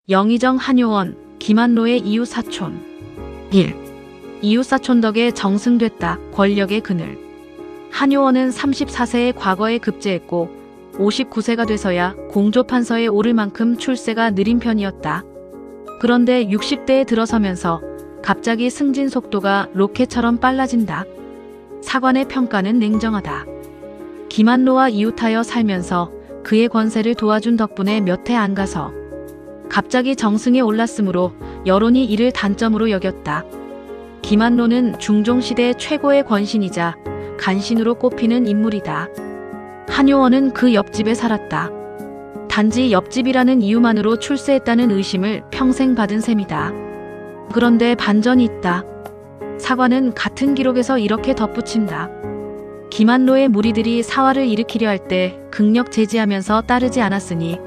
영의정 한효원, 김한로의 이웃사촌. 1. 이웃사촌 덕에 정승됐다. 권력의 그늘. 한효원은 34세에 과거에 급제했고 59세가 돼서야 공조판서에 오를 만큼 출세가 느린 편이었다. 그런데 60대에 들어서면서 갑자기 승진 속도가 로켓처럼 빨라진다. 사관의 평가는 냉정하다. 김한로와 이웃하여 살면서 그의 권세를 도와준 덕분에 몇 해 안 가서 갑자기 정승에 올랐으므로 여론이 이를 단점으로 여겼다. 김한로는 중종시대 최고의 권신이자 간신으로 꼽히는 인물이다. 한효원은 그 옆집에 살았다. 단지 옆집이라는 이유만으로 출세했다는 의심을 평생 받은 셈이다. 그런데 반전이 있다. 사관은 같은 기록에서 이렇게 덧붙인다. 김한로의 무리들이 사화를 일으키려 할 때 극력 제지하면서 따르지 않았으니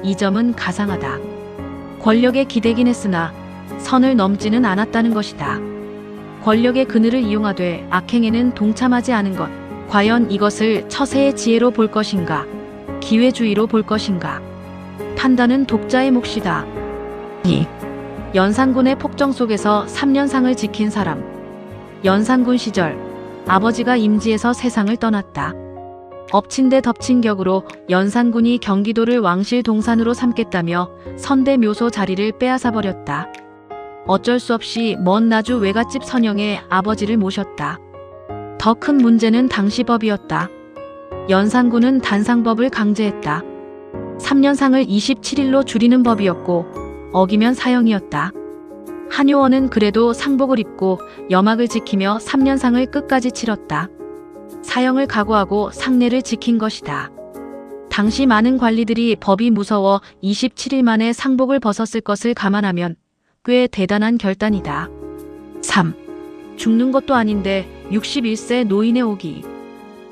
이 점은 가상하다. 권력에 기대긴 했으나 선을 넘지는 않았다는 것이다. 권력의 그늘을 이용하되 악행에는 동참하지 않은 것. 과연 이것을 처세의 지혜로 볼 것인가? 기회주의로 볼 것인가? 판단은 독자의 몫이다. 2. 연산군의 폭정 속에서 3년상을 지킨 사람. 연산군 시절 아버지가 임지에서 세상을 떠났다. 엎친 데 덮친 격으로 연산군이 경기도를 왕실 동산으로 삼겠다며 선대묘소 자리를 빼앗아버렸다. 어쩔 수 없이 먼 나주 외갓집 선영에 아버지를 모셨다. 더 큰 문제는 당시 법이었다. 연산군은 단상법을 강제했다. 3년상을 27일로 줄이는 법이었고 어기면 사형이었다. 한효원은 그래도 상복을 입고 염악을 지키며 3년상을 끝까지 치렀다. 사형을 각오하고 상례를 지킨 것이다. 당시 많은 관리들이 법이 무서워 27일 만에 상복을 벗었을 것을 감안하면 꽤 대단한 결단이다. 3. 죽는 것도 아닌데 61세 노인의 오기.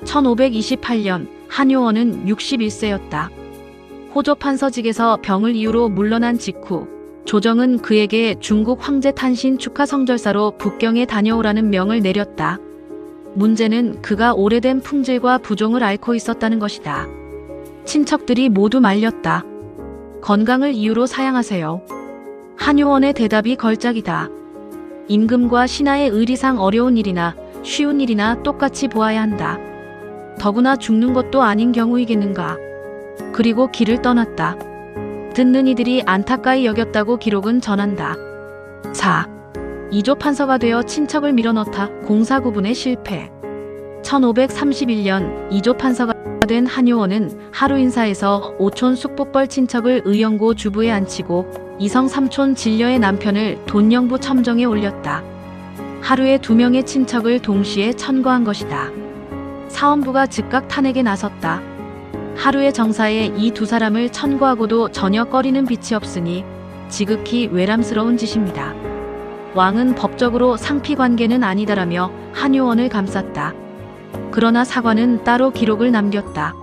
1528년 한효원은 61세였다. 호조판서직에서 병을 이유로 물러난 직후 조정은 그에게 중국 황제 탄신 축하 성절사로 북경에 다녀오라는 명을 내렸다. 문제는 그가 오래된 품질과 부종을 앓고 있었다는 것이다. 친척들이 모두 말렸다. 건강을 이유로 사양하세요. 한효원의 대답이 걸작이다. 임금과 신하의 의리상 어려운 일이나 쉬운 일이나 똑같이 보아야 한다. 더구나 죽는 것도 아닌 경우이겠는가. 그리고 길을 떠났다. 듣는 이들이 안타까이 여겼다고 기록은 전한다. 4. 이조판서가 되어 친척을 밀어넣다. 공사구분의 실패. 1531년 이조판서가 된 한효원은 하루 인사에서 오촌 숙북벌 친척을 의영고 주부에 앉히고 이성 삼촌 진려의 남편을 돈영부 첨정에 올렸다. 하루에 2명의 친척을 동시에 천거한 것이다. 사원부가 즉각 탄핵에 나섰다. 하루의 정사에 이 2사람을 천거하고도 전혀 꺼리는 빛이 없으니 지극히 외람스러운 짓입니다. 왕은 법적으로 상피관계는 아니다라며 한효원을 감쌌다. 그러나 사관은 따로 기록을 남겼다.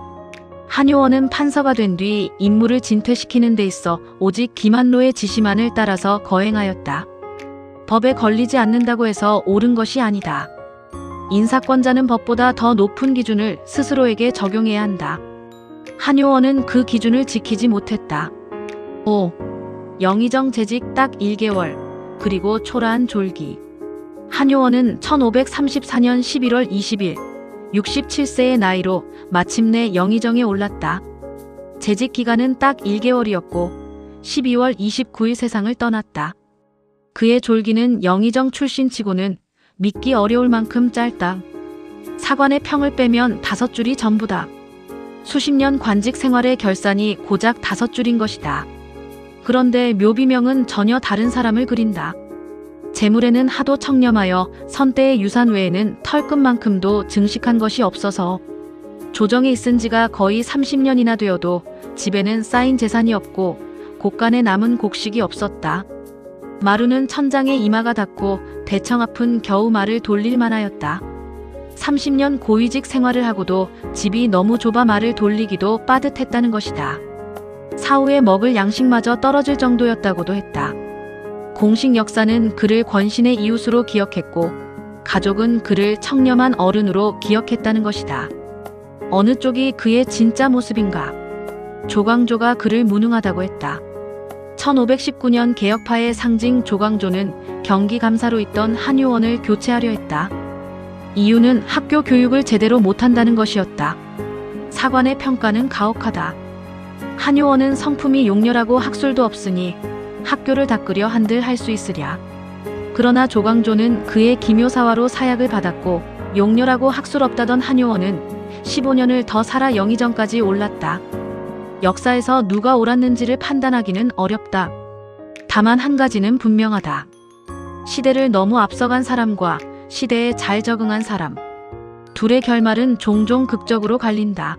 한효원은 판서가 된 뒤 임무를 진퇴시키는 데 있어 오직 김한로의 지시만을 따라서 거행하였다. 법에 걸리지 않는다고 해서 옳은 것이 아니다. 인사권자는 법보다 더 높은 기준을 스스로에게 적용해야 한다. 한효원은 그 기준을 지키지 못했다. 5. 영의정 재직 딱 1개월, 그리고 초라한 졸기. 한효원은 1534년 11월 20일 67세의 나이로 마침내 영의정에 올랐다. 재직 기간은 딱 1개월이었고 12월 29일 세상을 떠났다. 그의 졸기는 영의정 출신치고는 믿기 어려울 만큼 짧다. 사관의 평을 빼면 5줄이 전부다. 수십 년 관직 생활의 결산이 고작 5줄인 것이다. 그런데 묘비명은 전혀 다른 사람을 그린다. 재물에는 하도 청렴하여 선대의 유산 외에는 털끝만큼도 증식한 것이 없어서 조정에 있은 지가 거의 30년이나 되어도 집에는 쌓인 재산이 없고 곳간에 남은 곡식이 없었다. 마루는 천장에 이마가 닿고 대청 앞은 겨우 말을 돌릴 만하였다. 30년 고위직 생활을 하고도 집이 너무 좁아 말을 돌리기도 빠듯했다는 것이다. 사후에 먹을 양식마저 떨어질 정도였다고도 했다. 공식 역사는 그를 권신의 이웃으로 기억했고 가족은 그를 청렴한 어른으로 기억했다는 것이다. 어느 쪽이 그의 진짜 모습인가? 조광조가 그를 무능하다고 했다. 1519년 개혁파의 상징 조광조는 경기감사로 있던 한효원을 교체하려 했다. 이유는 학교 교육을 제대로 못한다는 것이었다. 사관의 평가는 가혹하다. 한효원은 성품이 용렬하고 학술도 없으니 학교를 닦으려 한들 할 수 있으랴. 그러나 조광조는 그의 기묘사화로 사약을 받았고 용렬하고 학술 없다던 한효원은 15년을 더 살아 영의정까지 올랐다. 역사에서 누가 옳았는지를 판단하기는 어렵다. 다만 한 가지는 분명하다. 시대를 너무 앞서간 사람과 시대에 잘 적응한 사람. 둘의 결말은 종종 극적으로 갈린다.